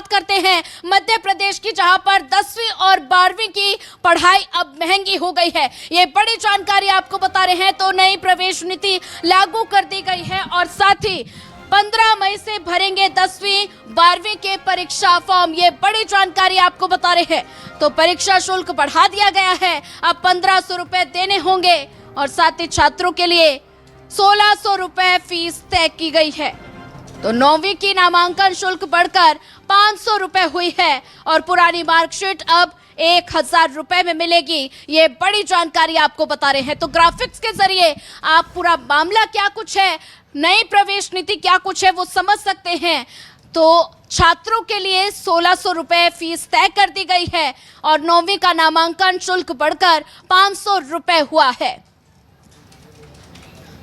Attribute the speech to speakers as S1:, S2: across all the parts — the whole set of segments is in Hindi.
S1: बात करते हैं मध्य प्रदेश की, जहां पर 10वीं और 12वीं की पढ़ाई अब महंगी हो गई है। ये बड़ी जानकारी आपको बता रहे हैं। तो नई प्रवेश नीति लागू कर दी गई है और साथ ही 15 मई से भरेंगे 10वीं 12वीं के परीक्षा फॉर्म। ये बड़ी जानकारी आपको बता रहे हैं। तो परीक्षा शुल्क बढ़ा दिया गया है, अब 1500 रुपए देने होंगे और साथ ही छात्रों के लिए 1600 रुपए फीस तय की गई है। तो 9वीं की नामांकन शुल्क बढ़कर 500 रुपए हुई है और पुरानी मार्कशीट अब 1000 रुपए में मिलेगी। ये बड़ी जानकारी आपको बता रहे हैं। तो ग्राफिक्स के जरिए आप पूरा मामला क्या कुछ है, नई प्रवेश नीति क्या कुछ है, वो समझ सकते हैं। तो छात्रों के लिए 1600 रुपए फीस तय कर दी गई है और 9वीं का नामांकन शुल्क बढ़कर 500 रुपए हुआ है।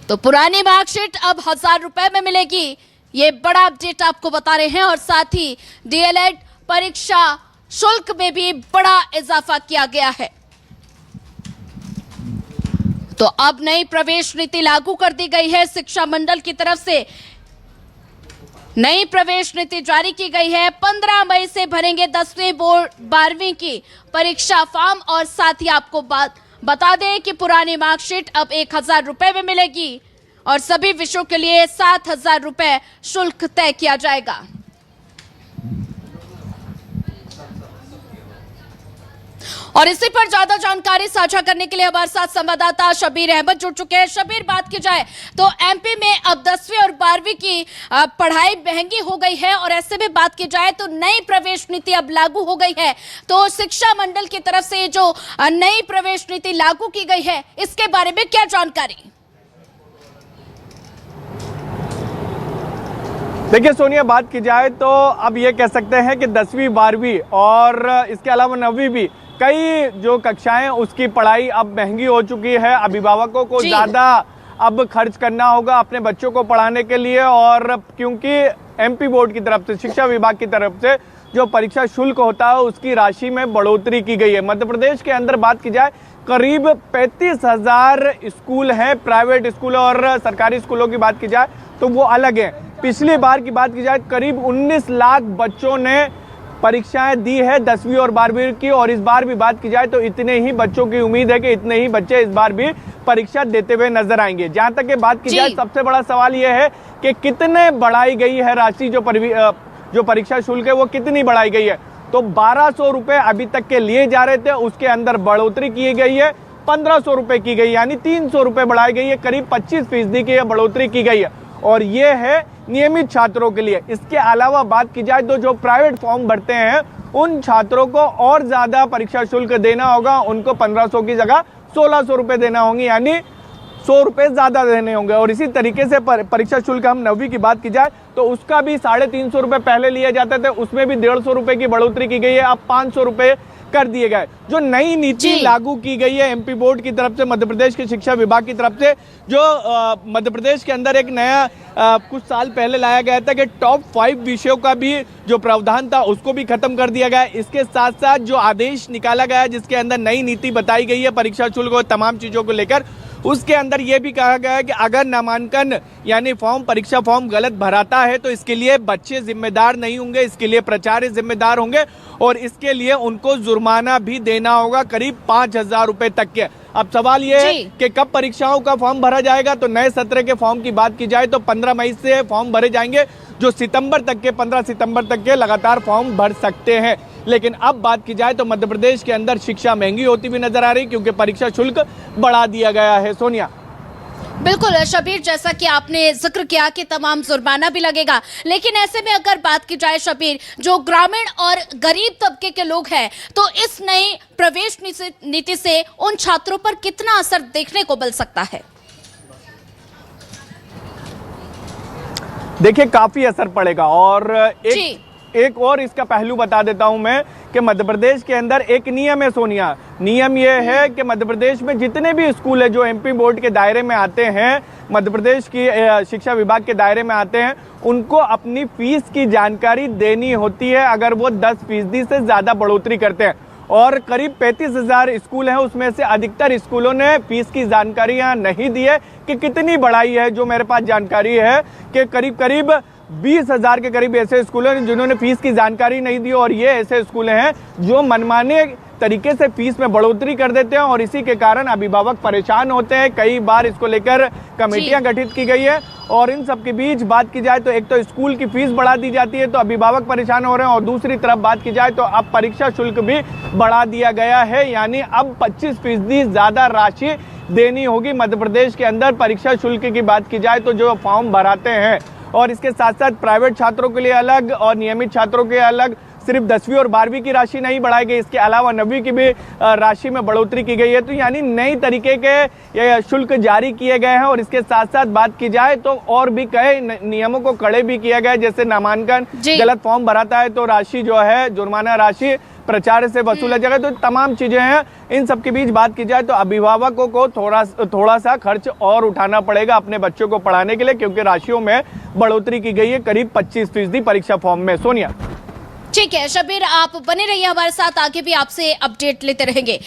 S1: तो पुरानी मार्कशीट अब 1000 रुपए में मिलेगी। ये बड़ा अपडेट आपको बता रहे हैं और साथ ही डीएलएड परीक्षा शुल्क में भी बड़ा इजाफा किया गया है। तो अब नई प्रवेश नीति लागू कर दी गई है। शिक्षा मंडल की तरफ से नई प्रवेश नीति जारी की गई है। 15 मई से भरेंगे 10वीं बोर्ड 12वीं की परीक्षा फॉर्म और साथ ही आपको बता दें कि पुरानी मार्कशीट अब 1000 रुपए में मिलेगी और सभी विषयों के लिए 7000 रुपए शुल्क तय किया जाएगा। और इसी पर ज्यादा जानकारी साझा करने के लिए हमारे साथ संवाददाता शबीर अहमद जुड़ चुके हैं। शबीर, बात की जाए तो एमपी में अब 10वीं और 12वीं की पढ़ाई महंगी हो गई है और ऐसे में बात की जाए तो नई प्रवेश नीति अब लागू हो गई है। तो शिक्षा मंडल की तरफ से जो नई प्रवेश नीति लागू की गई है, इसके बारे में क्या जानकारी?
S2: देखिए सोनिया, बात की जाए तो अब ये कह सकते हैं कि 10वीं 12वीं और इसके अलावा 9वीं भी कई जो कक्षाएं उसकी पढ़ाई अब महंगी हो चुकी है। अभिभावकों को ज्यादा अब खर्च करना होगा अपने बच्चों को पढ़ाने के लिए और क्योंकि एमपी बोर्ड की तरफ से, शिक्षा विभाग की तरफ से जो परीक्षा शुल्क होता है उसकी राशि में बढ़ोतरी की गई है। मध्य प्रदेश के अंदर बात की जाए करीब 35,000 स्कूल हैं, प्राइवेट स्कूल और सरकारी स्कूलों की बात की जाए तो वो अलग है। पिछली बार की बात की जाए करीब 19 लाख बच्चों ने परीक्षाएं दी है 10वीं और 12वीं की और इस बार भी बात की जाए तो इतने ही बच्चों की उम्मीद है कि इतने ही बच्चे इस बार भी परीक्षा देते हुए नजर आएंगे। जहां तक कि बात की जाए सबसे बड़ा सवाल यह है कि कितने बढ़ाई गई है राशि, जो परीक्षा शुल्क है वो कितनी बढ़ाई गई है। तो 1200 रुपए अभी तक के लिए जा रहे थे, उसके अंदर बढ़ोतरी की गई है, 1500 रुपए की गई, यानी 300 रुपए बढ़ाई गई है। करीब 25% की बढ़ोतरी की गई है और ये है नियमित छात्रों के लिए। इसके अलावा बात की जाए तो जो प्राइवेट फॉर्म भरते हैं उन छात्रों को और ज्यादा परीक्षा शुल्क देना होगा। उनको 1500 की जगह 1600 रुपए देना होंगे, यानी 100 रुपए ज्यादा देने होंगे। और इसी तरीके से परीक्षा शुल्क हम 9वीं की बात की जाए तो उसका भी 350 रुपए पहले लिए जाते थे, उसमें भी 150 रुपए की बढ़ोतरी की गई है, अब 500 रुपए कर दिए गए। जो नई नीति लागू की गई है एमपी बोर्ड की तरफ से, मध्य प्रदेश के शिक्षा विभाग की तरफ से, जो मध्य प्रदेश के अंदर एक नया कुछ साल पहले लाया गया था कि टॉप 5 विषयों का भी जो प्रावधान था उसको भी खत्म कर दिया गया। इसके साथ साथ जो आदेश निकाला गया जिसके अंदर नई नीति बताई गई है परीक्षा शुल्क और तमाम चीजों को लेकर, उसके अंदर यह भी कहा गया है कि अगर नामांकन यानी परीक्षा फॉर्म गलत भराता है तो इसके लिए बच्चे जिम्मेदार नहीं होंगे, इसके लिए प्राचार्य जिम्मेदार होंगे और इसके लिए उनको जुर्माना भी देना होगा करीब 5000 रुपए तक के। अब सवाल ये है कि कब परीक्षाओं का फॉर्म भरा जाएगा। तो नए सत्र के फॉर्म की बात की जाए तो 15 मई से फॉर्म भरे जाएंगे, जो 15 सितंबर तक के लगातार फॉर्म भर सकते हैं। लेकिन अब बात की जाए तो मध्य प्रदेश के अंदर शिक्षा महंगी होती हुई नजर आ रही क्योंकि परीक्षा शुल्क बढ़ा दिया गया है। सोनिया,
S1: बिल्कुल शबीर, जैसा कि आपने जिक्र किया कि तमाम जुर्माना भी लगेगा, लेकिन ऐसे में अगर बात की जाए शबीर, जो ग्रामीण और गरीब तबके के लोग हैं तो इस नई प्रवेश नीति से उन छात्रों पर कितना असर देखने को मिल सकता है?
S2: देखिए काफी असर पड़ेगा और एक और इसका पहलू बता देता हूं मैं कि मध्य प्रदेश के अंदर एक नियम है सोनिया। नियम यह है कि मध्य प्रदेश में जितने भी स्कूल है जो एमपी बोर्ड के दायरे में आते हैं, मध्य प्रदेश की शिक्षा विभाग के दायरे में आते हैं, उनको अपनी फीस की जानकारी देनी होती है अगर वो 10% से ज्यादा बढ़ोतरी करते हैं। और करीब 35,000 स्कूल हैं, उसमें से अधिकतर स्कूलों ने फीस की जानकारियां नहीं दी है कि कितनी बढ़ाई है। जो मेरे पास जानकारी है कि करीब 20,000 के करीब ऐसे स्कूल हैं जिन्होंने फीस की जानकारी नहीं दी, और ये ऐसे स्कूल हैं जो मनमाने तरीके से फीस में बढ़ोतरी कर देते हैं और इसी के कारण अभिभावक परेशान होते हैं। कई बार इसको लेकर कमेटियां गठित की गई है और इन सब के बीच बात की जाए तो एक तो स्कूल की फीस बढ़ा दी जाती है तो अभिभावक परेशान हो रहे हैं, और दूसरी तरफ बात की जाए तो अब परीक्षा शुल्क भी बढ़ा दिया गया है, यानी अब 25% ज्यादा राशि देनी होगी। मध्य प्रदेश के अंदर परीक्षा शुल्क की बात की जाए तो जो फॉर्म भराते हैं, और इसके साथ साथ प्राइवेट छात्रों के लिए अलग और नियमित छात्रों के अलग, सिर्फ 10वीं और 12वीं की राशि नहीं बढ़ाई गई, इसके अलावा 9वीं की भी राशि में बढ़ोतरी की गई है। तो यानी नई तरीके के ये शुल्क जारी किए गए हैं, और इसके साथ साथ बात की जाए तो और भी कई नियमों को कड़े भी किया गया है, जैसे नामांकन गलत फॉर्म भराता है तो राशि जो है जुर्माना राशि प्रचार से वसूला जाएगा। तो तमाम चीजें हैं। इन सब के बीच बात की जाए तो अभिभावकों को थोड़ा सा खर्च और उठाना पड़ेगा अपने बच्चों को पढ़ाने के लिए, क्योंकि राशियों में बढ़ोतरी की गई है करीब 25% परीक्षा फॉर्म में। सोनिया।
S1: ठीक है शबीर, आप बने रहिए हमारे साथ, आगे भी आपसे अपडेट लेते रहेंगे।